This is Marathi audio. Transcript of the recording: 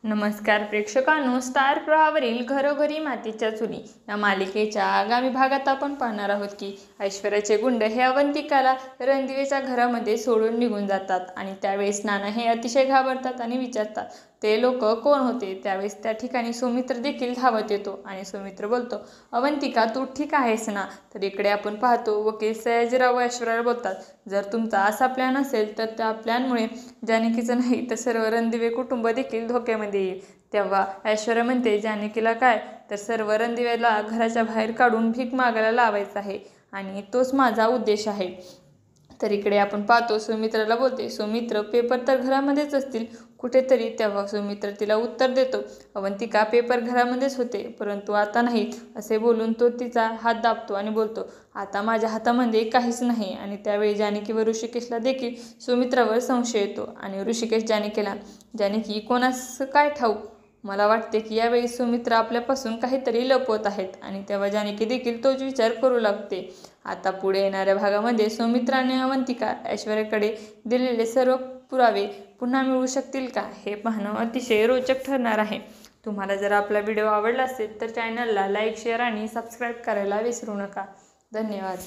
नमस्कार प्रेक्षकांनो, स्टार प्रवाहावरील घरोघरी मातीच्या चुली या मालिकेच्या आगामी भागात आपण पाहणार आहोत की ऐश्वर्याचे गुंड हे अवंतिकाला रणदिवेच्या घरामध्ये सोडून निघून जातात आणि त्यावेळेस नाना हे अतिशय घाबरतात आणि विचारतात ते लोक कोण होते। त्यावेळेस त्या ठिकाणी सुमित्र देखील धावत येतो आणि सुमित्र बोलतो, अवंतिका तू ठीक आहेस ना। तर इकडे आपण पाहतो वकील सयाजीराव व ऐश्वर्याला बोलतात, जर तुमचा असा प्लॅन असेल तर त्या प्लॅनमुळे जानकीचं नाही तर सर्व रणदिवे कुटुंब देखील धोक्यामध्ये येईल। तेव्हा ऐश्वर्या म्हणते, जानकीला काय, तर सर्व रणदिवेला घराच्या बाहेर काढून भीक मागायला लावायचं आहे आणि तोच माझा उद्देश आहे। तर इकडे आपण पाहतो सुमित्राला बोलते, सुमित्र पेपर तर घरामध्येच असतील कुठेतरी। तेव्हा सुमित्र तिला उत्तर देतो, अवंतिका पेपर घरामध्येच होते परंतु आता नाहीत। असे बोलून तो तिचा हात दाबतो आणि बोलतो, आता माझ्या हातामध्ये काहीच नाही। आणि त्यावेळी जानकी व ऋषिकेशला देखील सुमित्रावर संशय येतो आणि ऋषिकेश जानकीला, जानकी कोणास काय ठाऊक, मला वाटते की यावेळी सुमित्र आपल्यापासून काहीतरी लपवत आहेत। आणि तेव्हा जानकी देखील तोच विचार करू लागते। आता पुढे येणाऱ्या भागामध्ये सुमित्राने अवंतिका ऐश्वर्याकडे दिलेले सर्व पुरावे पुन्हा मिळू शकतील का, हे पाहणं अतिशय रोचक ठरणार आहे। तुम्हाला जर आपला व्हिडिओ आवडला असेल तर चॅनलला लाईक, शेअर आणि सबस्क्राईब करायला विसरू नका। धन्यवाद।